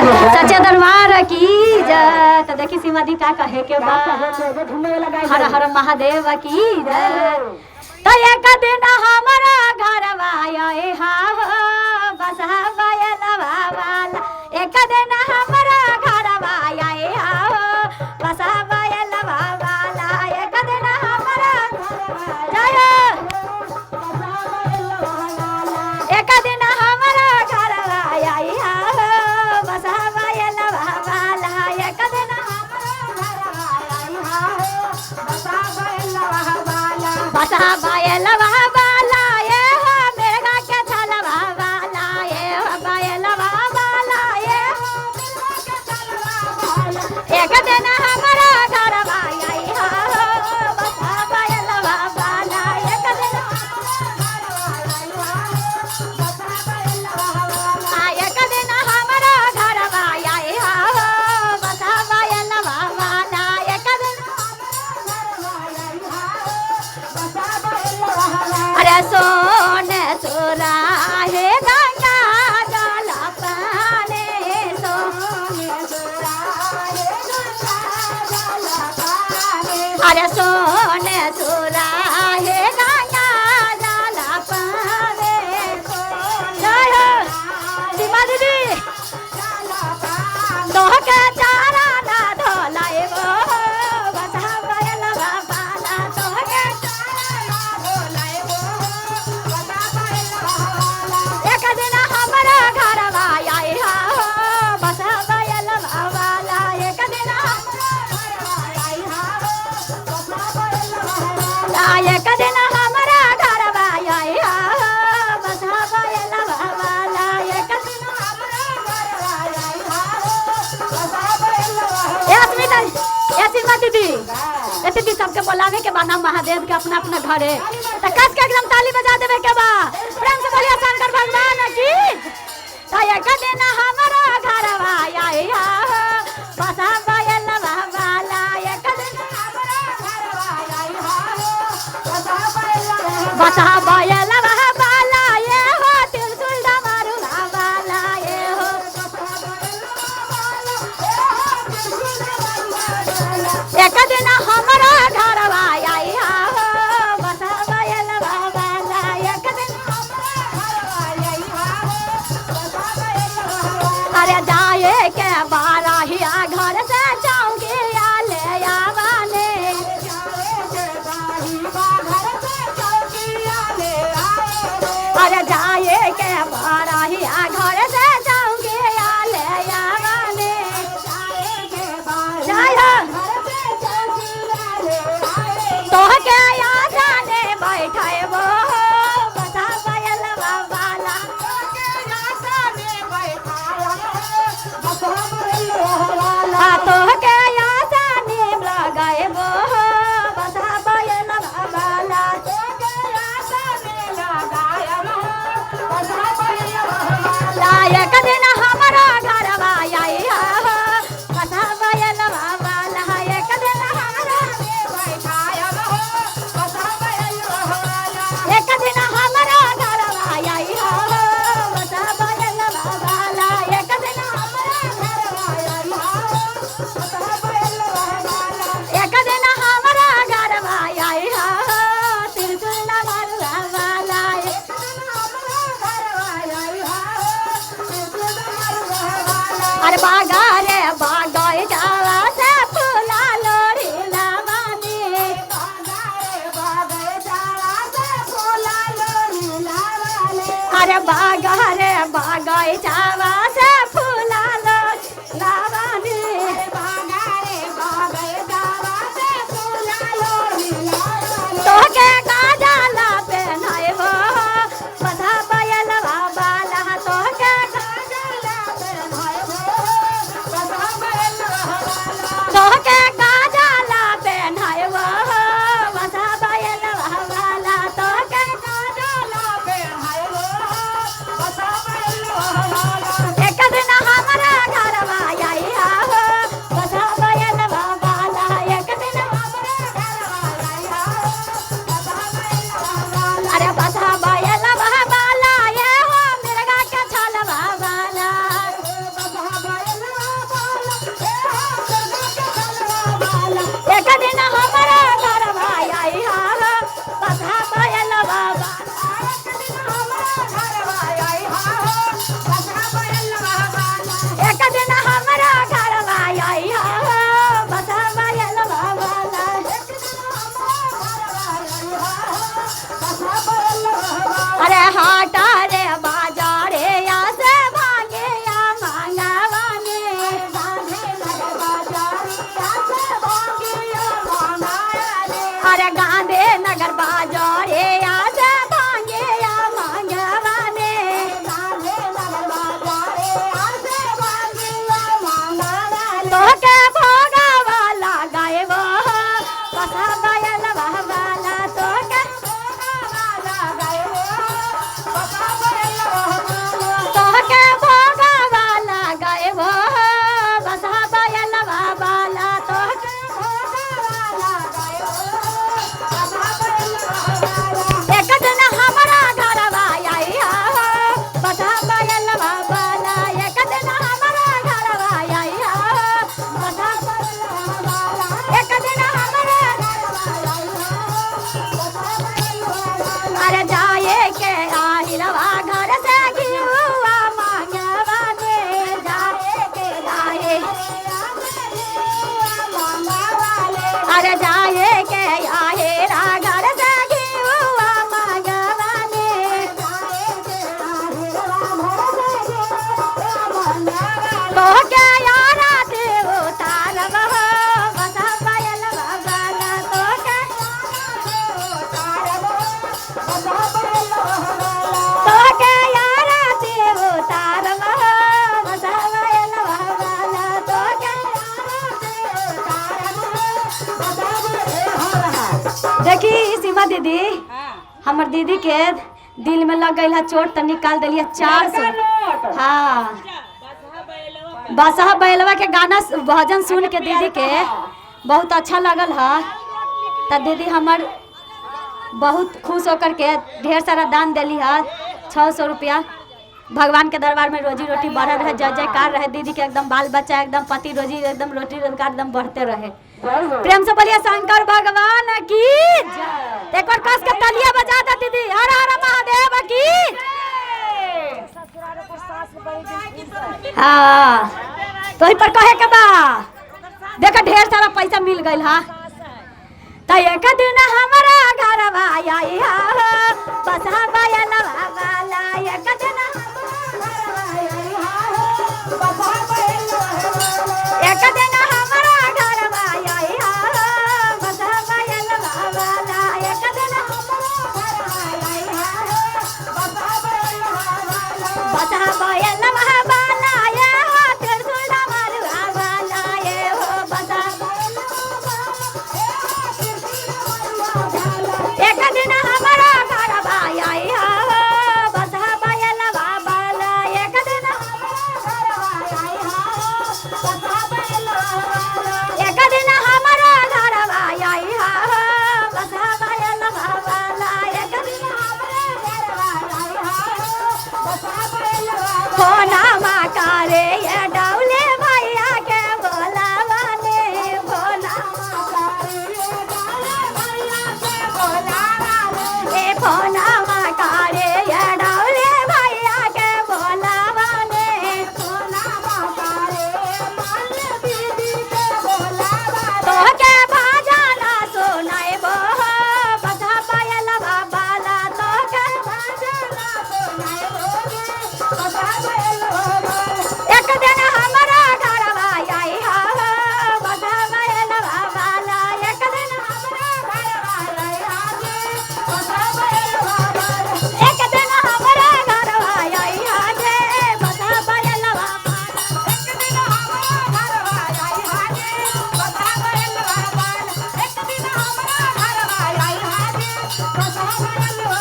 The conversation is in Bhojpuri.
सच्चे दरबार की जय। तो देखी सीमा दी का कहे के बा हर हर महादेव की जय। तो एक दिन हमारा घर आए हा बसा बयलवा वाला। एक दिन हमारा घर आए हा बसा बयलवा वाला। एक दिन हमारा जय एक दिन हमारा घर आए हा बसा बयलवा वाला। एक दिन बसा बयलवा वाला ये हो मेरा के छलवा वाला। ये हो बयलवा वाला ये एक दिन हमारा घर आई हो बसा बयलवा वाला। एक दिन एक दिन हमारा घर आई हो बसा बयलवा वाला। एक दिन अरे सोने सोरा है गंगा जल पाने। सोने सोरा है गंगा जल पाने। अरे सोने सोरा है गंगा जल पाने। जय हो सीमा दीदी दोह के चारा ना धोलाए वो बसा बयलवा वाला। दोह के एक दिन हमारा घर आए हा बसा बयलवा वाला। एक दिन एक दिन हमारा घर आए हा बसा बयलवा वाला। एक दिन सीमा दीदी दीदी सबके बोलावे के बाद महादेव के अपना अपना घरे तो कस के एकदम ताली बजा देवे के बा। प्रेम से बोलिए शंकर भगवान की। तो एक दिन हमारा घर आए हा बसा बयलवा वाला। एक दिन बसा बयलवा वाला ये हो त्रिशूल डमरुआ वाला। ये हो एक दिन हमारा घर आए हा बसा बयलवा वाला। एक दिन अरे जाए के बाराहिया घर से चौकिया ले आवाने। अरे जाए के बाराहिया घर से चौकिया ले आवाने। जय तोह के आजाने बैठे वो बसा बयलवा वाला। तोह के आजाने लगाए वो बसा बयलवा वाला। एक दिन हमारा घर आए हा बसा बयलवा वाला। एक दिन एक दिन हमारा घर आए हा बसा बयलवा वाला। एक दिन एक दिन हमारा घर आए हा त्रिशूल डमरुआ वाला। अरे बागा रे बागाई जावा से फूला लोरी लावानी। अरे बागा रे बागाई जावा से फूला लोरी लावानी। तो के काजला पहनाए वो बसा बयलवा वाला। तो के काजला पहनाए वो बा दीदी, हमर दीदी के दिल में लग गई है चोट तो निकाल दिलिए 400। हाँ बसहा बैलवा के गाना भजन सुन के दीदी के बहुत अच्छा लगल है। तो दीदी हमर बहुत खुश होकर के ढेर सारा दान दिली है 600 रुपया। भगवान के दरबार में रोजी रोटी बढ़ रहे, जय जयकार रहे दीदी के, एकदम बाल बच्चा एकदम पति रोजी एकदम रोटी रोजगार एकदम बढ़ते रहे। प्रेम से बोलिए शंकर भगवान की। एक बार कस के तालियां बजा दे दीदी, हर हर महादेव की। हाँ तो ही पर कहे के बा, देखा ढेर सारा पैसा मिल गई हा। तो एक दिन हमारा घर आई बसहा बैलवा वाला, एक दिन एक दिन हमारा घर आई बसहा बैलवा वाला, एक दिन बसहा बैलवा वाला ये हो त्रिशूल मारुआ वाला, ये हो बसहा एक दिन हमारा घर आई बसहा बैलवा वाला, एक दिन एक दिन हमारा घर आई बसहा बैलवा वाला, एक दिन फोना माकारे ये डौले भैया के बोलावाने, फोना ए फोना माकारे ये डौले भैया के बोलावाने, फोना माकारे तो के भाजना सुनाए बो बसहा बैलवा वाला, तो के भाजना सुनाए बो बसहा बैलवा वाला, एक दिन हमारा घर आई बसहा बैलवा वाला, एक दिन हमारा घर आई बसहा बैलवा वाला, एक दिन हमारा घर आई बसहा बैलवा वाला, एक दिन हमारा घर आई बसहा बैलवा वाला, एक दिन हमारा घर आई बसहा बैलवा